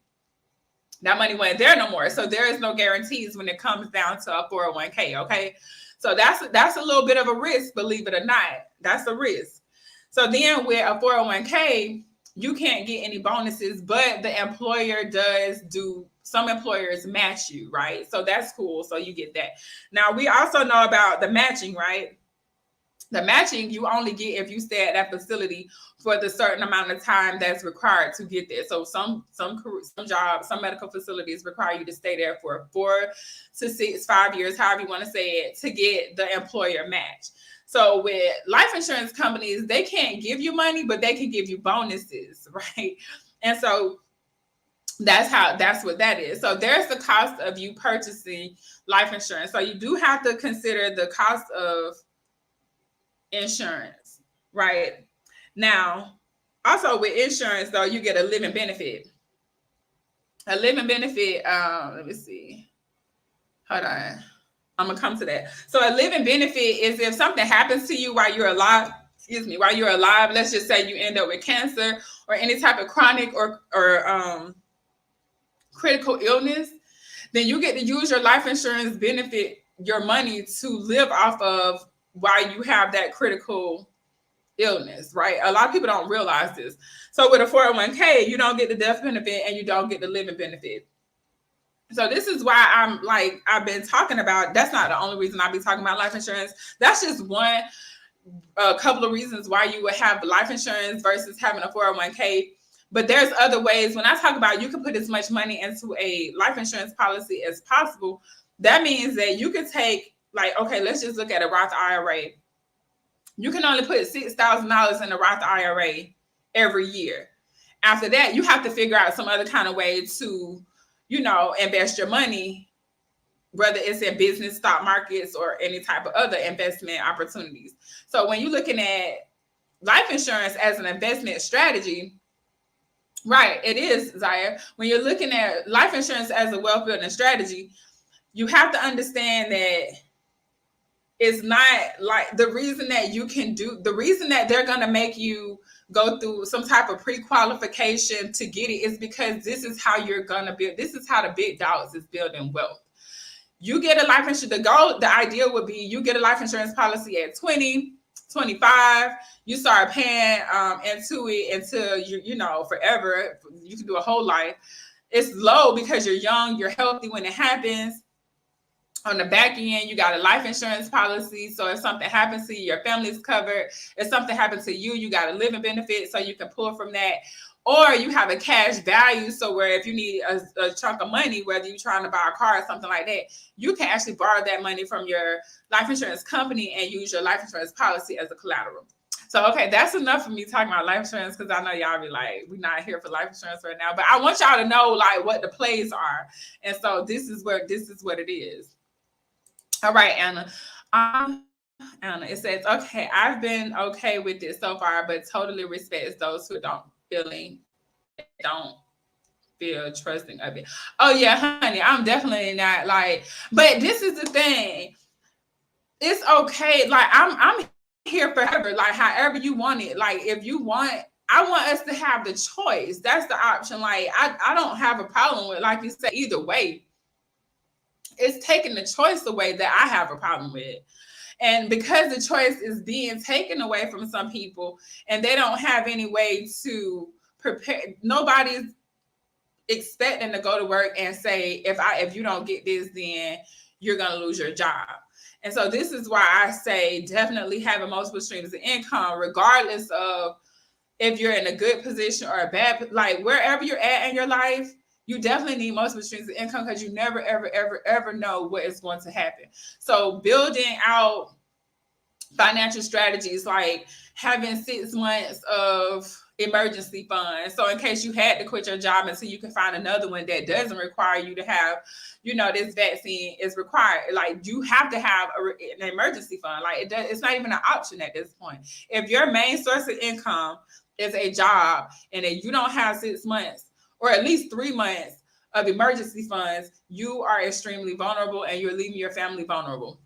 that money wasn't there no more. So there is no guarantees when it comes down to a 401k. Okay. So that's a little bit of a risk, believe it or not. That's a risk. So then with a 401k, you can't get any bonuses, but the employer does do, some employers match you, right? So that's cool. So you get that. Now we also know about the matching, right? The matching you only get if you stay at that facility for the certain amount of time that's required to get there. So some jobs, some medical facilities require you to stay there for 4 to 5 years, however you want to say it, to get the employer match. So with life insurance companies, they can't give you money, but they can give you bonuses, right? And so that's what that is. So there's the cost of you purchasing life insurance. So you do have to consider the cost of insurance, right? Now, also with insurance, though, you get a living benefit. A living benefit, let me see. Hold on. I'm gonna come to that. So a living benefit is if something happens to you while you're alive, let's just say you end up with cancer or any type of chronic or critical illness, then you get to use your life insurance benefit, your money to live off of while you have that critical illness, right? A lot of people don't realize this. So with a 401k, you don't get the death benefit and you don't get the living benefit. So this is why I've been talking about, that's not the only reason I'll be talking about life insurance. That's just a couple of reasons why you would have life insurance versus having a 401k. But there's other ways. When I talk about you can put as much money into a life insurance policy as possible, that means that you could take, okay, let's just look at a Roth IRA. You can only put $6,000 in a Roth IRA every year. After that, you have to figure out some other kind of way to, invest your money, whether it's in business, stock markets, or any type of other investment opportunities. So when you're looking at life insurance as an investment strategy, right, it is, Zaya. When you're looking at life insurance as a wealth building strategy, you have to understand that it's not like the reason that they're going to make you go through some type of pre-qualification to get it is because this is how you're going to build. This is how the big dogs is building wealth. You get a life insurance. The idea would be you get a life insurance policy at 20, 25, you start paying into it until you know, forever. You can do a whole life. It's low because you're young, you're healthy when it happens. On the back end, you got a life insurance policy. So if something happens to you, your family's covered. If something happens to you, you got a living benefit so you can pull from that. Or you have a cash value. So where if you need a chunk of money, whether you're trying to buy a car or something like that, you can actually borrow that money from your life insurance company and use your life insurance policy as a collateral. So, okay, that's enough for me talking about life insurance, because I know y'all be like, we're not here for life insurance right now. But I want y'all to know like what the plays are. And so this is what it is. All right, Anna. Anna, it says, okay, I've been okay with it so far, but totally respects those who don't feel trusting of it. Oh yeah, honey, I'm definitely not like, but this is the thing. It's okay. Like I'm here forever. Like however you want it. Like if you want, I want us to have the choice. That's the option. Like I don't have a problem with, like you said, either way. It's taking the choice away that I have a problem with. And because the choice is being taken away from some people and they don't have any way to prepare, nobody's expecting to go to work and say, if you don't get this, then you're going to lose your job. And so this is why I say definitely having multiple streams of income, regardless of if you're in a good position or a bad, like wherever you're at in your life, you definitely need multiple streams of income because you never, ever, ever, ever know what is going to happen. So building out financial strategies, like having 6 months of emergency funds. So in case you had to quit your job until you can find another one that doesn't require you to have, you know, this vaccine is required. Like you have to have an emergency fund. Like it's not even an option at this point. If your main source of income is a job and if you don't have 6 months or at least 3 months of emergency funds, you are extremely vulnerable and you're leaving your family vulnerable.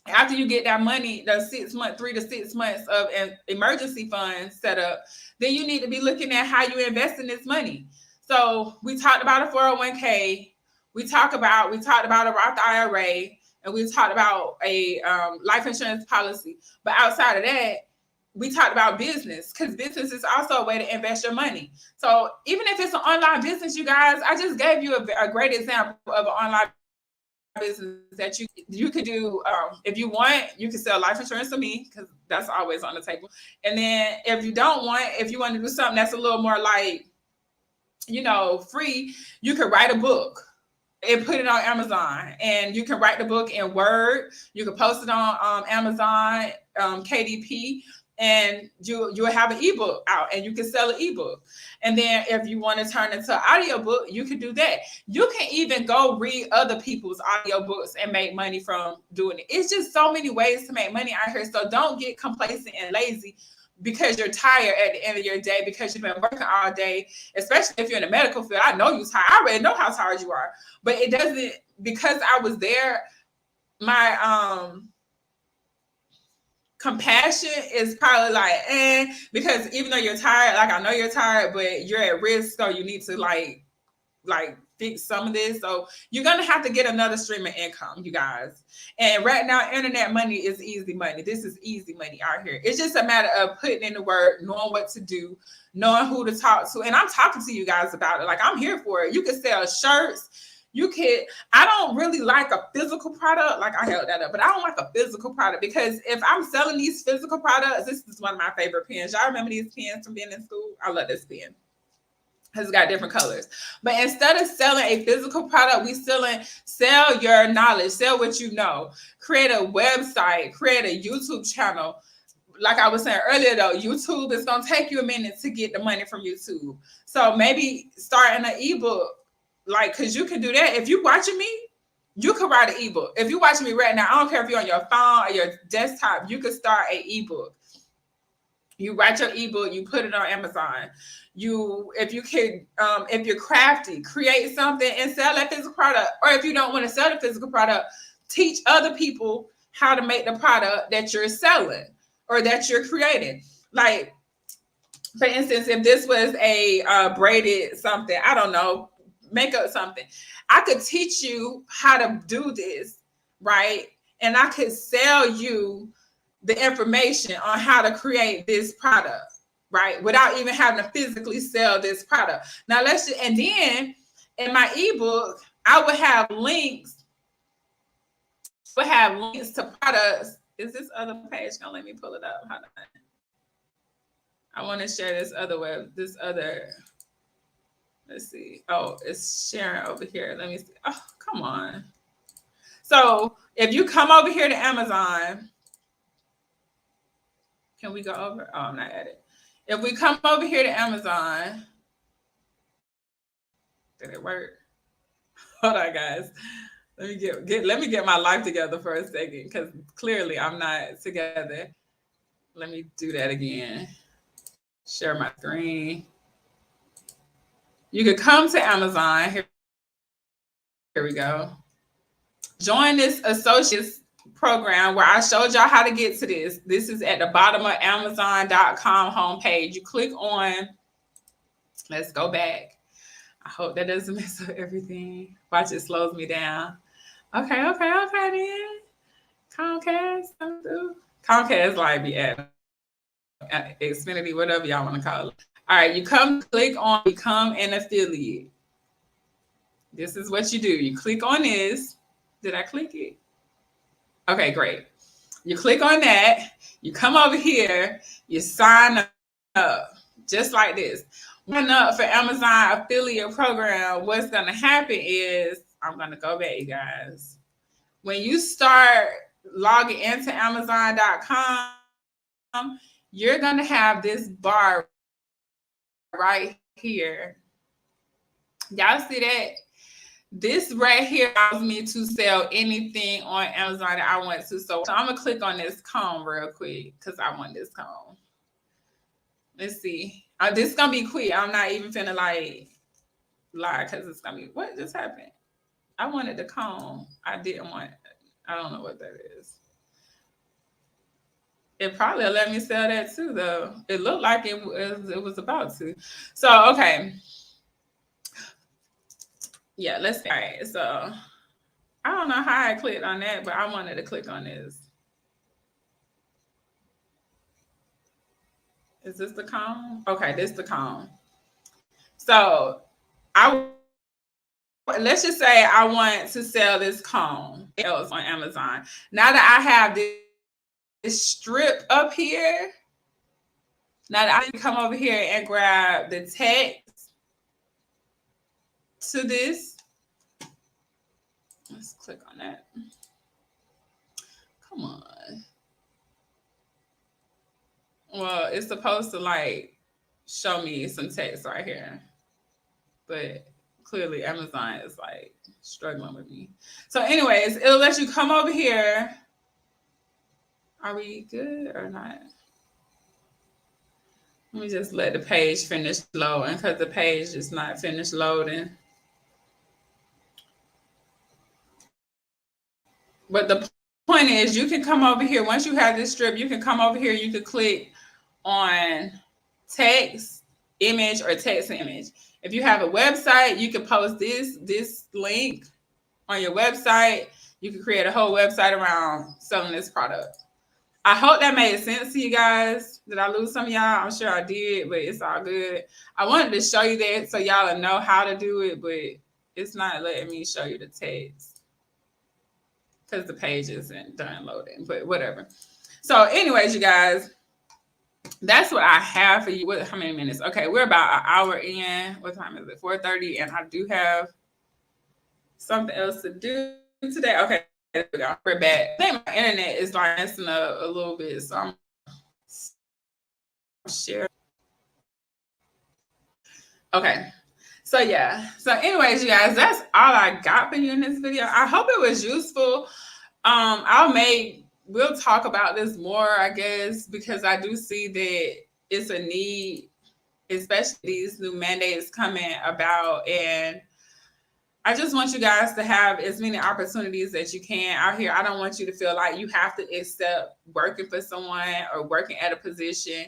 After you get that money, the 3 to 6 months of emergency funds set up, then you need to be looking at how you invest in this money. So we talked about a 401k, we talked about a Roth IRA, and we talked about a life insurance policy. But outside of that, we talked about business, because business is also a way to invest your money. So even if it's an online business, you guys, I just gave you a great example of an online business that you could do. If you want, you can sell life insurance to me, because that's always on the table. And then if you want to do something that's a little more like, you know, free, you could write a book and put it on Amazon, and you can write the book in Word. You can post it on Amazon, KDP, and you'll have an ebook out and you can sell an ebook. And then if you want to turn into an audiobook, you can do that. You can even go read other people's audiobooks and make money from doing it. It's just so many ways to make money out here. So don't get complacent and lazy because you're tired at the end of your day, because you've been working all day, especially if you're in the medical field. I know you're tired. I already know how tired you are, but it doesn't, because I was there, my compassion is probably like, because even though you're tired, like I know you're tired, but you're at risk, so you need to like fix some of this. So you're gonna have to get another stream of income, you guys. And right now, internet money is easy money. This is easy money out here. It's just a matter of putting in the work, knowing what to do, knowing who to talk to. And I'm talking to you guys about it. Like I'm here for it. You can sell shirts. I don't really like a physical product. Like I held that up, but I don't like a physical product, because if I'm selling these physical products, this is one of my favorite pens. Y'all remember these pens from being in school? I love this pen. It's got different colors. But instead of selling a physical product, we sell your knowledge, sell what you know, create a website, create a YouTube channel. Like I was saying earlier, though, YouTube is going to take you a minute to get the money from YouTube. So maybe starting an ebook, like, because you can do that. If you're watching me, you could write an ebook. If you're watching me right now, I don't care if you're on your phone or your desktop, you could start an ebook. You write your ebook, you put it on Amazon. If you're crafty, create something and sell that physical product. Or if you don't want to sell the physical product, teach other people how to make the product that you're selling or that you're creating. Like, for instance, if this was a braided something, I don't know, make up something, I could teach you how to do this, right? And I could sell you the information on how to create this product, right? Without even having to physically sell this product. Now and then in my ebook, I would have links. To products. Is this other page gonna let me pull it up? Hold on. I want to share this other. Let's see. Oh, it's sharing over here. Let me see. Oh, come on. So if you come over here to Amazon, can we go over? Oh, I'm not at it. If we come over here to Amazon, did it work? Hold on, guys. Let me get my life together for a second, because clearly I'm not together. Let me do that again. Share my screen. You could come to Amazon. Here we go. Join this associates program where I showed y'all how to get to this. This is at the bottom of Amazon.com homepage. You click on, let's go back. I hope that doesn't mess up everything. Watch, it slows me down. Okay, then. Comcast like be at Xfinity, whatever y'all want to call it. All right, you click on become an affiliate. This is what you do. You click on this. Did I click it? Okay, great. You click on that. You come over here. You sign up just like this. Sign up for Amazon affiliate program. What's going to happen is, I'm going to go back, you guys. When you start logging into Amazon.com, you're going to have this bar right here. Y'all see that? This right here allows me to sell anything on Amazon that I want to. So I'm going to click on this comb real quick because I want this comb. Let's see. This is going to be quick. I'm not even finna like lie because it's going to be, what just happened? I wanted the comb. I don't know what that is. It probably let me sell that too, though. It looked like it was about to. So, okay. Yeah, let's see. All right, so I don't know how I clicked on that, but I wanted to click on this. Is this the comb? Okay, this is the comb. So let's just say I want to sell this comb else on Amazon. Now that I have this strip up here, now that I can come over here and grab the text to this. Let's click on that. Come on. Well, it's supposed to like show me some text right here, but clearly Amazon is like struggling with me. So anyways, it'll let you come over here. Are we good or not? Let me just let the page finish loading because the page is not finished loading. But the point is, you can come over here. Once you have this strip, you can come over here. You can click on text, image, or text and image. If you have a website, you can post this link on your website. You can create a whole website around selling this product. I hope that made sense to you guys. Did I lose some of y'all? I'm sure I did, but it's all good. I wanted to show you that so y'all know how to do it, but it's not letting me show you the text because the page isn't done loading, but whatever. So anyways, you guys, that's what I have for you. How many minutes? Okay, we're about an hour in. What time is it? 4:30, and I do have something else to do today. Okay, there we go. We're back. I think my internet is like messing up a little bit, so I'm sharing. Okay. So yeah. So anyways, you guys, that's all I got for you in this video. I hope it was useful. We'll talk about this more, I guess, because I do see that it's a need, especially these new mandates coming about. And I just want you guys to have as many opportunities as you can out here. I don't want you to feel like you have to accept working for someone or working at a position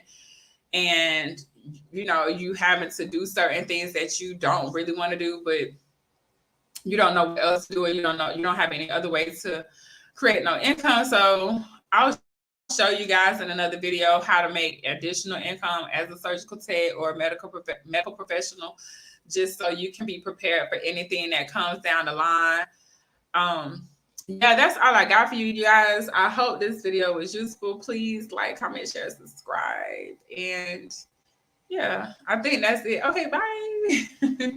and, you know, you having to do certain things that you don't really want to do, but you don't know what else to do, and you don't have any other way to create no income. So I was show you guys in another video how to make additional income as a surgical tech or medical professional, just so you can be prepared for anything that comes down the line. Yeah, that's all I got for you guys. I hope this video was useful. Please like, comment, share, subscribe. And yeah, I think that's it. Okay, bye.